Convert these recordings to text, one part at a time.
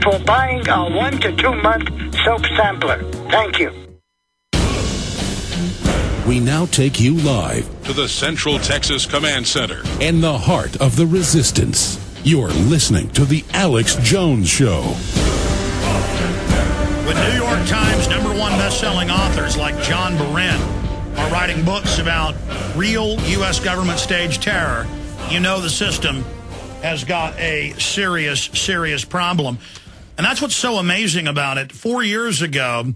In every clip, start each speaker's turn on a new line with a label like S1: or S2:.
S1: for buying a 1 to 2 month soap sampler. Thank you.
S2: We now take you live
S3: to the Central Texas Command Center
S2: in the heart of the resistance. You're listening to The Alex Jones Show.
S4: When New York Times #1 best-selling authors like John Berendt are writing books about real U.S. government stage terror, you know the system has got a serious, serious problem. And that's what's so amazing about it. 4 years ago,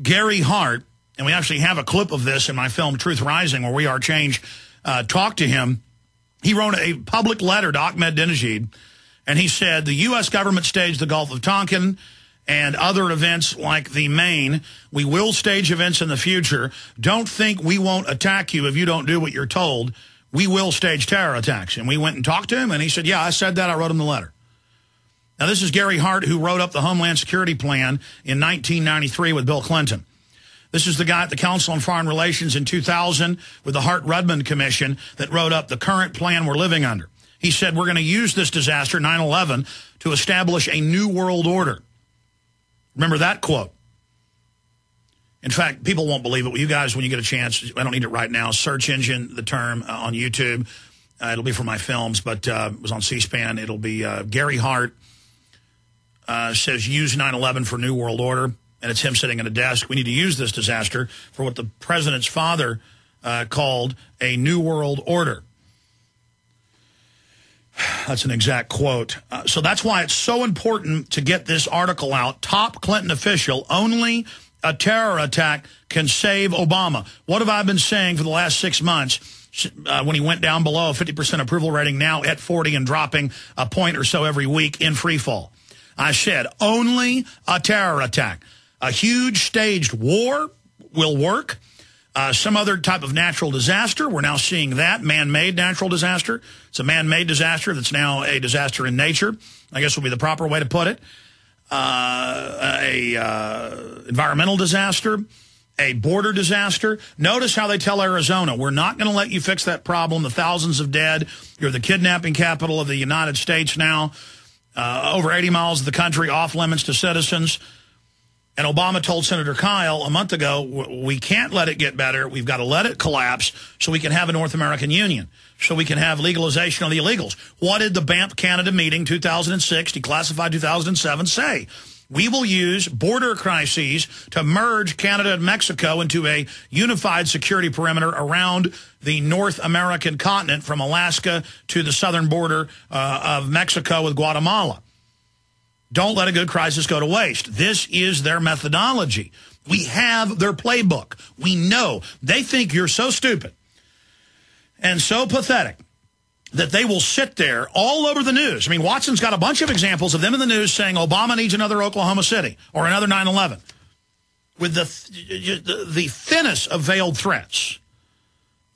S4: Gary Hart, and we actually have a clip of this in my film Truth Rising, where We Are Change, talked to him. He wrote a public letter to Ahmadinejad, and he said, the U.S. government staged the Gulf of Tonkin and other events like the Maine. We will stage events in the future. Don't think we won't attack you if you don't do what you're told. We will stage terror attacks. And we went and talked to him, and he said, yeah, I said that. I wrote him the letter. Now, this is Gary Hart, who wrote up the Homeland Security Plan in 1993 with Bill Clinton. This is the guy at the Council on Foreign Relations in 2000 with the Hart-Rudman Commission that wrote up the current plan we're living under. He said, we're going to use this disaster, 9/11, to establish a new world order. Remember that quote. In fact, people won't believe it. Well, you guys, when you get a chance, I don't need it right now, search engine the term on YouTube. It'll be for my films, but it was on C-SPAN. It'll be Gary Hart says use 9/11 for new world order. And it's him sitting at a desk. We need to use this disaster for what the president's father called a new world order. That's an exact quote. So that's why it's so important to get this article out. Top Clinton official, only a terror attack can save Obama. What have I been saying for the last 6 months when he went down below a 50% approval rating, now at 40 and dropping a point or so every week in free fall? I said only a terror attack. A huge staged war will work. Some other type of natural disaster. We're now seeing that, man-made natural disaster. It's a man-made disaster that's now a disaster in nature, I guess would be the proper way to put it. Environmental disaster, a border disaster. Notice how they tell Arizona, we're not going to let you fix that problem. The thousands of dead. You're the kidnapping capital of the United States now. Over 80 miles of the country off limits to citizens. And Obama told Senator Kyle a month ago, we can't let it get better. We've got to let it collapse so we can have a North American Union, so we can have legalization of the illegals. What did the BAMP Canada meeting 2006, declassified 2007, say? We will use border crises to merge Canada and Mexico into a unified security perimeter around the North American continent from Alaska to the southern border of Mexico with Guatemala. Don't let a good crisis go to waste. This is their methodology. We have their playbook. We know. They think you're so stupid and so pathetic that they will sit there all over the news. I mean, Watson's got a bunch of examples of them in the news saying Obama needs another Oklahoma City or another 9/11 with the thinnest of veiled threats.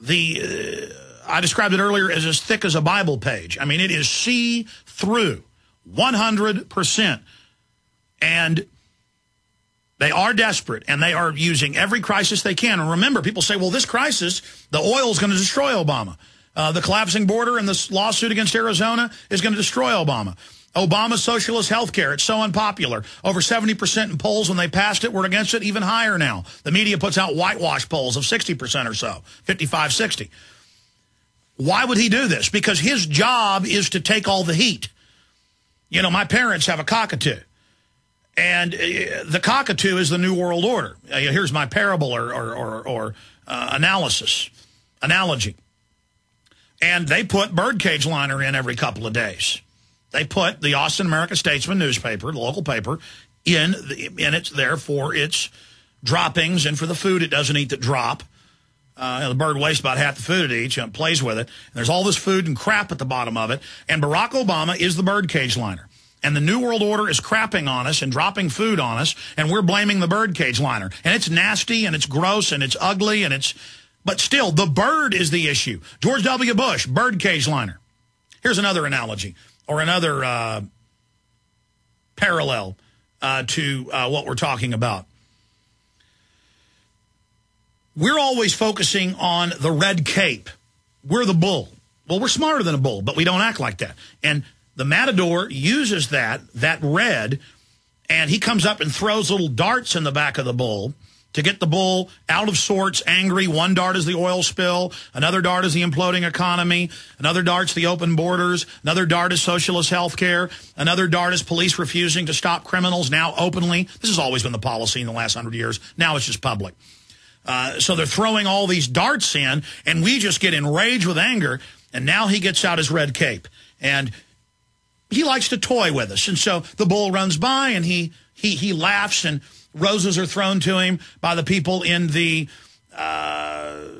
S4: I described it earlier as thick as a Bible page. I mean, it is see-through. 100%. And they are desperate, and they are using every crisis they can. And remember, people say, well, this crisis, the oil is going to destroy Obama. The collapsing border and this lawsuit against Arizona is going to destroy Obama. Obama's socialist health care, it's so unpopular. Over 70% in polls when they passed it were against it, even higher now. The media puts out whitewash polls of 60% or so, 55, 60. Why would he do this? Because his job is to take all the heat. You know, my parents have a cockatoo, and the cockatoo is the New World Order. Here's my parable or analogy. And they put birdcage liner in every couple of days. They put the Austin American-Statesman newspaper, the local paper, in it's there for its droppings and for the food it doesn't eat that drop. The bird wastes about half the food it eats and plays with it. And there's all this food and crap at the bottom of it. And Barack Obama is the birdcage liner. And the New World Order is crapping on us and dropping food on us, and we're blaming the birdcage liner. And it's nasty, and it's gross, and it's ugly, and it's... But still, the bird is the issue. George W. Bush, birdcage liner. Here's another analogy, or another parallel to what we're talking about. We're always focusing on the red cape. We're the bull. Well, we're smarter than a bull, but we don't act like that. And the matador uses that red And he comes up and throws little darts in the back of the bull to get the bull out of sorts, angry. One dart is the oil spill. Another dart is the imploding economy. Another dart's the open borders. Another dart is socialist health care. Another dart is police refusing to stop criminals now openly. This has always been the policy in the last 100 years. Now it's just public. So they're throwing all these darts in, and we just get enraged with anger. And now he gets out his red cape. And he likes to toy with us. And so the bull runs by, and he laughs, and roses are thrown to him by the people in the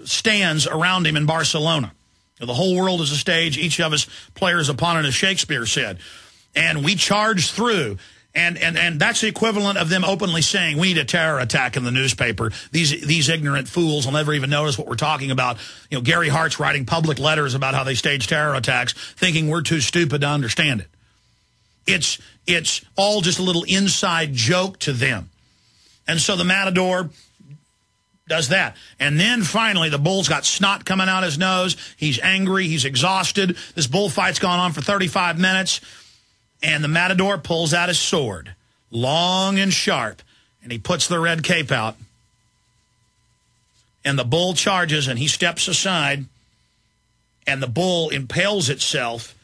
S4: stands around him in Barcelona. The whole world is a stage. Each of us players upon it, as Shakespeare said. And we charge through. And that's the equivalent of them openly saying, we need a terror attack in the newspaper. These ignorant fools will never even notice what we're talking about. You know, Gary Hart's writing public letters about how they stage terror attacks, thinking we're too stupid to understand it. It's all just a little inside joke to them. And so the Matador does that. And then finally the bull's got snot coming out his nose. He's angry. He's exhausted. This bullfight's gone on for 35 minutes. And the Matador pulls out his sword, long and sharp, and he puts the red cape out. And the bull charges, and he steps aside, and the bull impales itself.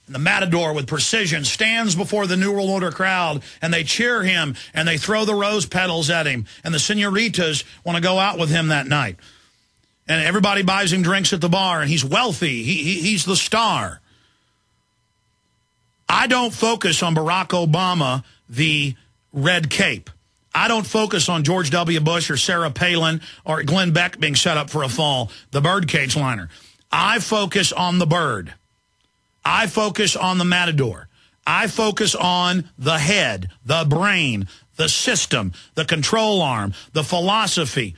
S4: And the Matador, with precision, stands before the New World Order crowd, and they cheer him, and they throw the rose petals at him. And the senoritas want to go out with him that night. And everybody buys him drinks at the bar, and he's wealthy. He's the star. I don't focus on Barack Obama, the red cape. I don't focus on George W. Bush or Sarah Palin or Glenn Beck being set up for a fall, the birdcage liner. I focus on the bird. I focus on the Matador. I focus on the head, the brain, the system, the control arm, the philosophy.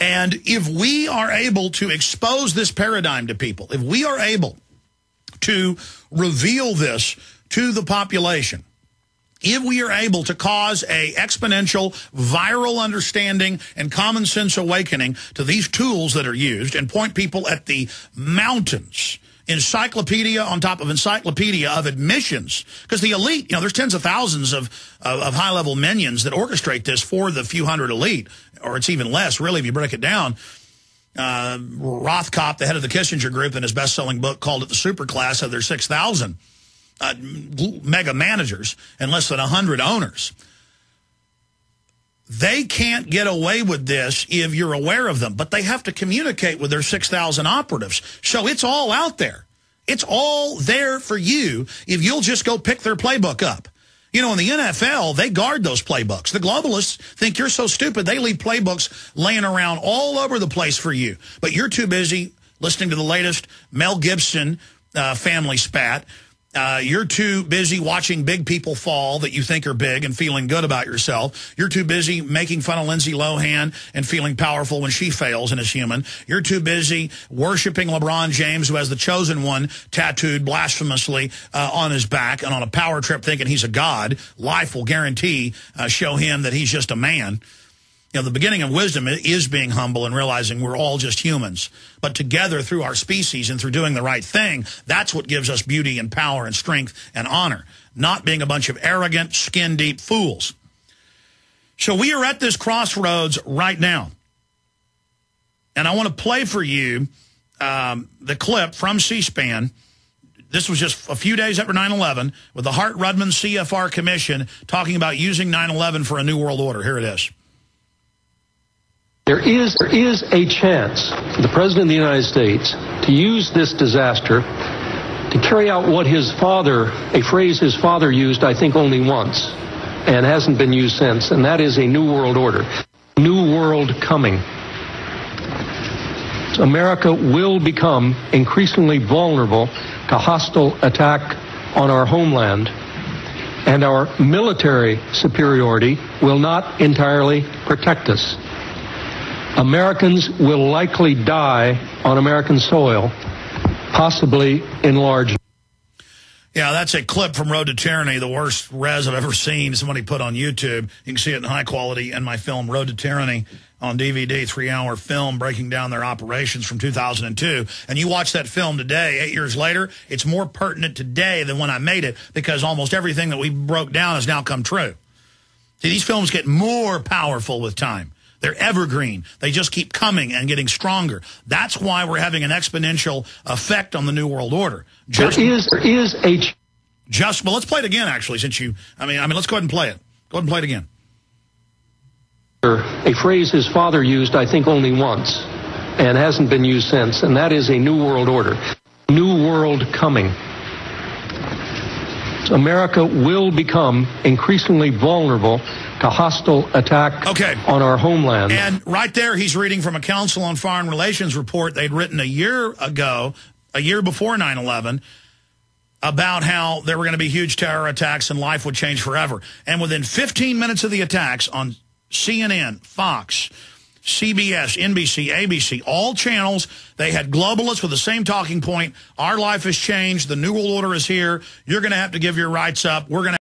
S4: And if we are able to expose this paradigm to people, if we are able to reveal this to the population, if we are able to cause a exponential viral understanding and common sense awakening to these tools that are used and point people at the mountains, encyclopedia on top of encyclopedia of admissions, because the elite, you know, there's tens of thousands of high-level minions that orchestrate this for the few hundred elite, or it's even less, really, if you break it down. Rothkopf, the head of the Kissinger Group, in his best-selling book, called it the superclass of their 6,000 mega managers and less than 100 owners. They can't get away with this if you're aware of them, but they have to communicate with their 6,000 operatives. So it's all out there. It's all there for you if you'll just go pick their playbook up. You know, in the NFL, they guard those playbooks. The globalists think you're so stupid, they leave playbooks laying around all over the place for you. But you're too busy listening to the latest Mel Gibson family spat. You're too busy watching big people fall that you think are big and feeling good about yourself. You're too busy making fun of Lindsay Lohan and feeling powerful when she fails and is human. You're too busy worshiping LeBron James, who has the chosen one tattooed blasphemously on his back, and on a power trip thinking he's a god. Life will guarantee show him that he's just a man. You know, the beginning of wisdom is being humble and realizing we're all just humans. But together, through our species and through doing the right thing, that's what gives us beauty and power and strength and honor, not being a bunch of arrogant, skin-deep fools. So we are at this crossroads right now. And I want to play for you the clip from C-SPAN. This was just a few days after 9/11 with the Hart-Rudman CFR Commission talking about using 9/11 for a new world order. Here it is.
S5: There is a chance for the President of the United States to use this disaster to carry out what his father, a phrase his father used, I think, only once, and hasn't been used since, and that is a new world order. New world coming. America will become increasingly vulnerable to hostile attack on our homeland, and our military superiority will not entirely protect us. Americans will likely die on American soil, possibly in large.
S4: Yeah, that's a clip from Road to Tyranny, the worst res I've ever seen. Somebody put on YouTube. You can see it in high quality in my film, Road to Tyranny, on DVD, 3-hour film breaking down their operations from 2002. And you watch that film today, 8 years later, it's more pertinent today than when I made it because almost everything that we broke down has now come true. See, these films get more powerful with time. They're evergreen. They just keep coming and getting stronger. That's why we're having an exponential effect on the New World Order.
S5: There is a...
S4: Well, let's play it again, actually, since you... I mean, let's go ahead and play it. Go ahead and play it again.
S5: A phrase his father used, I think, only once, and hasn't been used since, and that is a New World Order. New world coming. America will become increasingly vulnerable to hostile attack on our homeland.
S4: And right there, he's reading from a Council on Foreign Relations report they'd written a year ago, a year before 9/11, about how there were going to be huge terror attacks and life would change forever. And within 15 minutes of the attacks on CNN, Fox, CBS, NBC, ABC, all channels, they had globalists with the same talking point. Our life has changed. The New World Order is here. You're going to have to give your rights up. We're going to